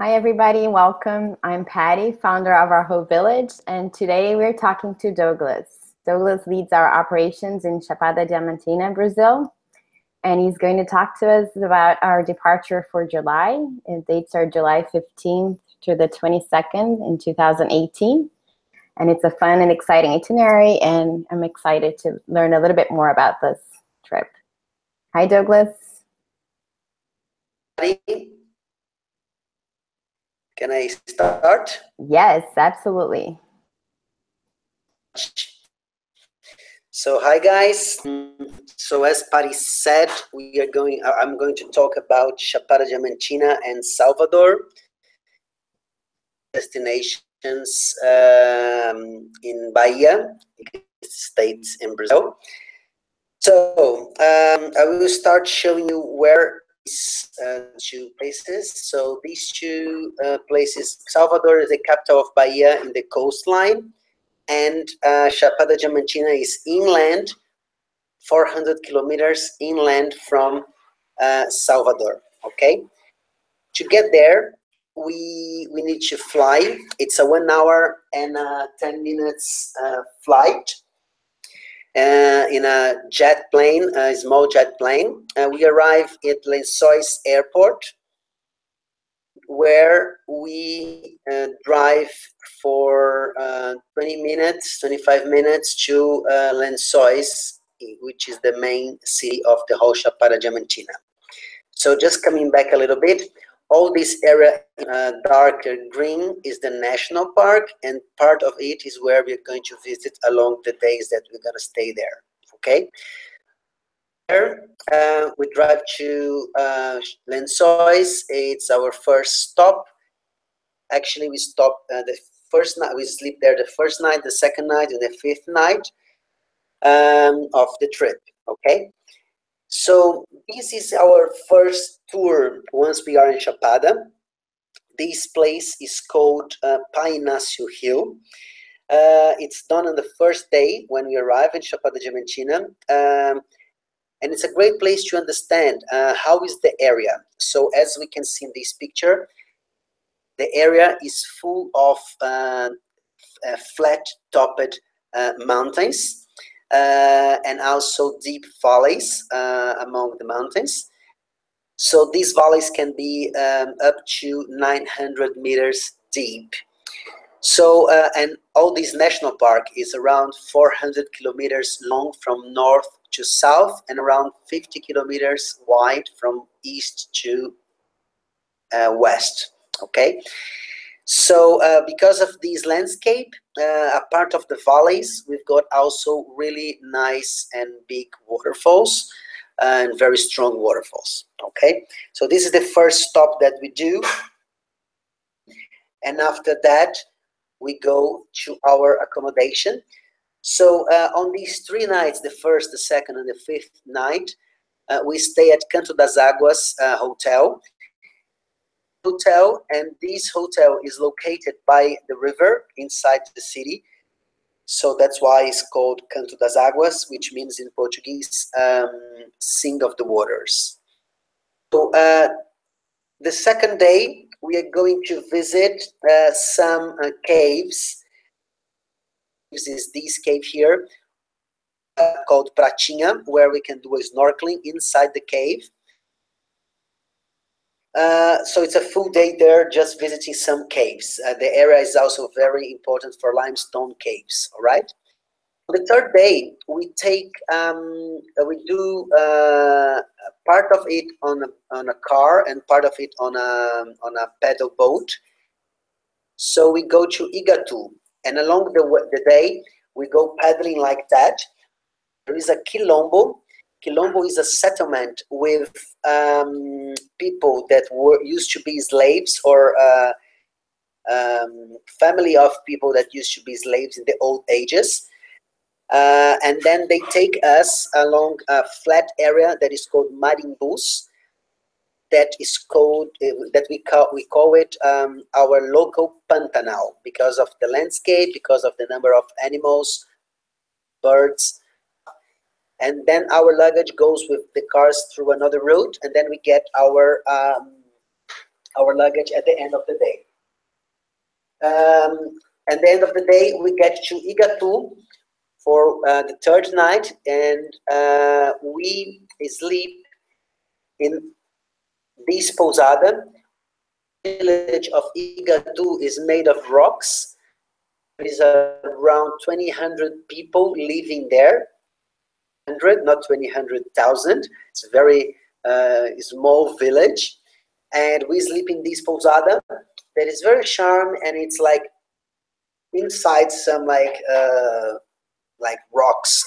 Hi, everybody. Welcome. I'm Patty, founder of Our Whole Village, and today we're talking to Douglas. Douglas leads our operations in Chapada Diamantina, Brazil, and he's going to talk to us about our departure for July. It dates are July 15th to the 22nd in 2018, and it's a fun and exciting itinerary, and I'm excited to learn a little bit more about this trip. Hi, Douglas. Can I start? Yes, absolutely. So hi guys. So as Patty said, I'm going to talk about Chapada Diamantina and Salvador destinations in Bahia, states in Brazil. So I will start showing you where these two places. So these two places, Salvador is the capital of Bahia in the coastline, and Chapada Diamantina is inland, 400 kilometers inland from Salvador. Okay, to get there, we need to fly. It's a 1 hour and 10 minutes flight. In a jet plane, a small jet plane. We arrive at Lençóis Airport, where we drive for 20 minutes, 25 minutes to Lençóis, which is the main city of the whole Chapada Diamantina. So just coming back a little bit, all this area darker green is the national park, and part of it is where we're going to visit along the days that we're going to stay there. Okay. There, we drive to Lençóis. It's our first stop. Actually, we stop the first night. We sleep there the first night, the second night, and the fifth night of the trip. Okay. So this is our first tour once we are in Chapada. This place is called Painacio Hill. It's done on the first day when we arrive in Chapada Diamantina. And it's a great place to understand how is the area. So as we can see in this picture, the area is full of flat-topped mountains. And also deep valleys among the mountains. So these valleys can be up to 900 meters deep. So, and all this national park is around 400 kilometers long from north to south and around 50 kilometers wide from east to west, okay? So because of this landscape, a part of the valleys, we've got also really nice and big waterfalls and very strong waterfalls, okay? So this is the first stop that we do. And after that, we go to our accommodation. So on these 3 nights, the first, the second, and the fifth night, we stay at Canto das Águas hotel, and this hotel is located by the river inside the city, so that's why it's called Canto das Águas, which means in Portuguese sing of the waters. So the second day we are going to visit some caves. This is this cave here called Pratinha, where we can do a snorkeling inside the cave. So it's a full day there just visiting some caves. The area is also very important for limestone caves, all right? On the third day, we take, we do part of it on a car and part of it on a paddle boat. So we go to Igatu, and along the day, we go paddling like that. There is a quilombo. Quilombo is a settlement with people that used to be slaves, or family of people that used to be slaves in the old ages. And then they take us along a flat area that is called Marimbus. That is called we call it our local Pantanal, because of the landscape, because of the number of animals, birds. And then our luggage goes with the cars through another route, and then we get our our luggage at the end of the day. At the end of the day, we get to Igatu for the third night, and we sleep in this posada. The village of Igatu is made of rocks. There is around 2,000 people living there. 100, not 2,000. It's a very small village, and we sleep in this posada that is very charm, and it's like inside some like rocks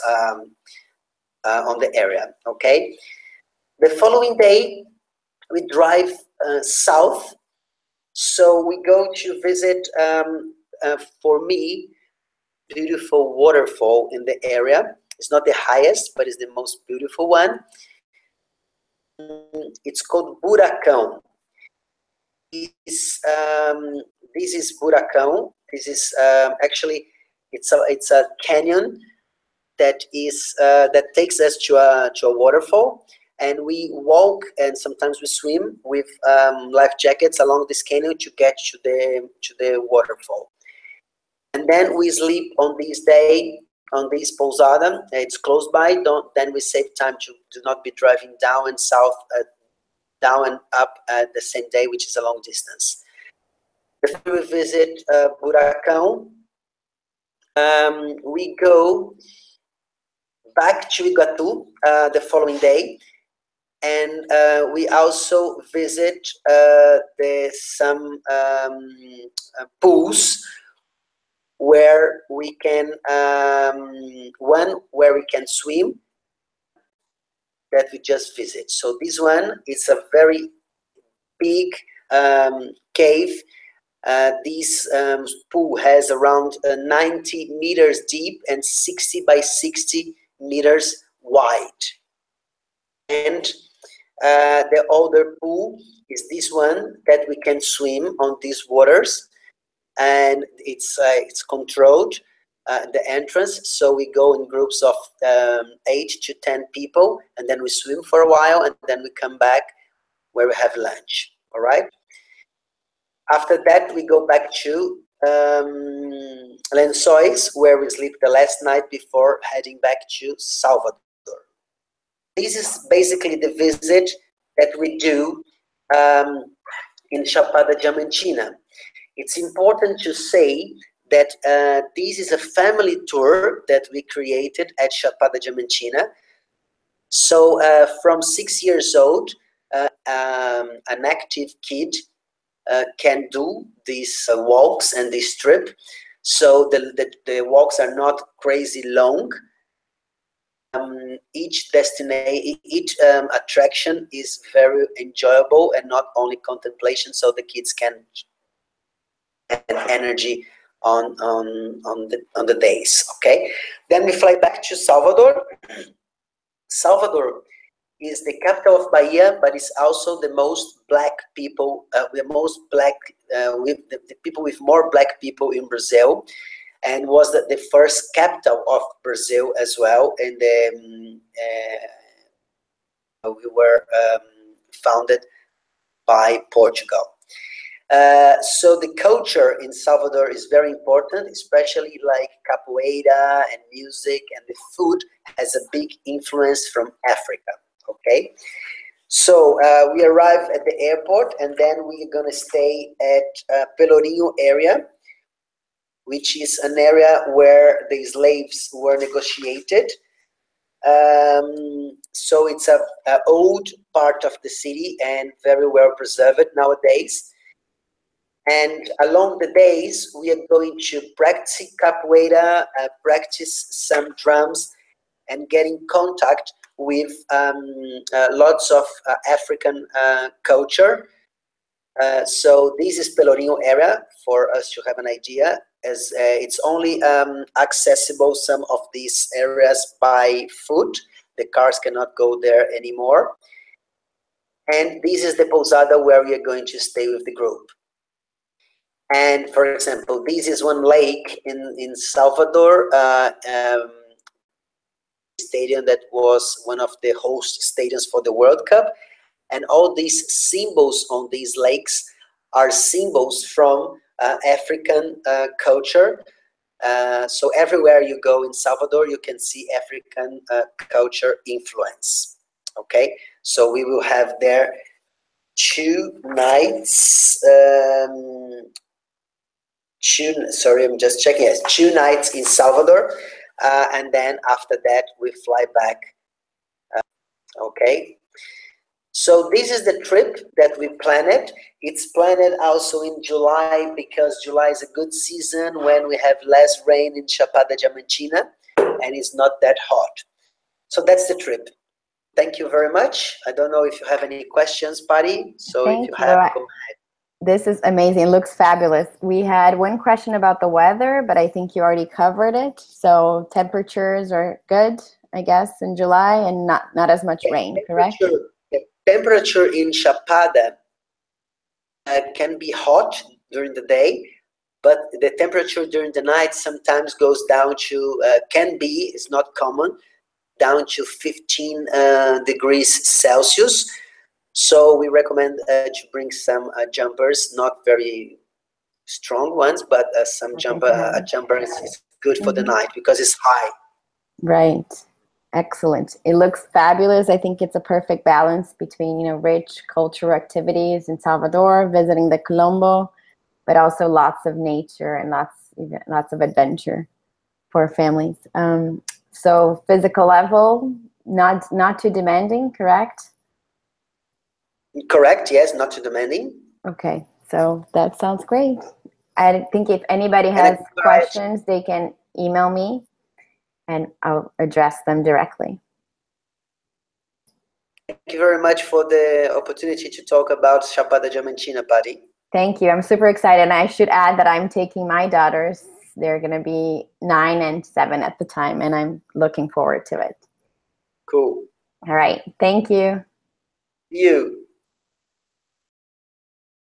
on the area. Okay. The following day, we drive south. So we go to visit, for me, beautiful waterfall in the area. It's not the highest, but it's the most beautiful one. It's called Buracão. This is Buracão. This is actually it's a canyon that takes us to a waterfall, and we walk and sometimes we swim with life jackets along this canyon to get to the waterfall. And then we sleep on this day on this posada. It's close by. Then we save time to do not be driving down and south, down and up at the same day, which is a long distance. Before we visit Buracão, we go back to Igatu the following day, and we also visit some pools where we can one where we can swim, that we just visit. So this one is a very big cave. This pool has around 90 meters deep and 60 by 60 meters wide. And the older pool is this one that we can swim on these waters, and it's controlled, the entrance. So we go in groups of 8 to 10 people, and then we swim for a while, and then we come back where we have lunch. All right. After that, we go back to Lençóis, where we sleep the last night before heading back to Salvador. This is basically the visit that we do in Chapada Diamantina. It's important to say that this is a family tour that we created at Chapada Diamantina. So from 6 years old, an active kid can do these walks and this trip. So the walks are not crazy long. Each destination, each attraction is very enjoyable and not only contemplation, so the kids can have energy on the days. Okay, then we fly back to Salvador. Salvador is the capital of Bahia, but it's also the most black people, the people with more black people in Brazil, and was the first capital of Brazil as well. And we were founded by Portugal. So the culture in Salvador is very important, especially like capoeira and music, and the food has a big influence from Africa. Okay, so we arrive at the airport, and then we're gonna stay at Pelourinho area, which is an area where the slaves were negotiated. So it's a old part of the city and very well preserved nowadays. And along the days, we are going to practice capoeira, practice some drums, and get in contact with lots of African culture. So this is Pelourinho area, for us to have an idea, as it's only accessible some of these areas by foot. The cars cannot go there anymore. And this is the posada where we are going to stay with the group. And for example, this is one lake in Salvador, stadium that was one of the host stadiums for the World Cup. And all these symbols on these lakes are symbols from African culture. So everywhere you go in Salvador, you can see African culture influence. Okay, so we will have there 2 nights. Sorry, I'm just checking. Yes, 2 nights in Salvador, and then after that we fly back. Okay. So this is the trip that we planned. It's planned also in July because July is a good season when we have less rain in Chapada Diamantina and it's not that hot. So that's the trip. Thank you very much. I don't know if you have any questions, Patty. So if you have, go ahead. This is amazing. It looks fabulous. We had one question about the weather, but I think you already covered it. So temperatures are good, I guess, in July and not as much rain, correct? Temperature in Chapada can be hot during the day, but the temperature during the night sometimes goes down to, can be, it's not common, down to 15 degrees Celsius. So we recommend to bring some jumpers, not very strong ones, but some jumper is good for the night because it's high. Right. Excellent. It looks fabulous. I think it's a perfect balance between, rich cultural activities in Salvador, visiting the Colombo, but also lots of nature and lots of adventure for families. So physical level, not too demanding, correct? Correct, yes, not too demanding. Okay, so that sounds great. I think if anybody has questions, they can email me and I'll address them directly. Thank you very much for the opportunity to talk about Chapada Diamantina, Patty. Thank you. I'm super excited. And I should add that I'm taking my daughters. They're going to be 9 and 7 at the time, and I'm looking forward to it. Cool. All right. Thank you. You.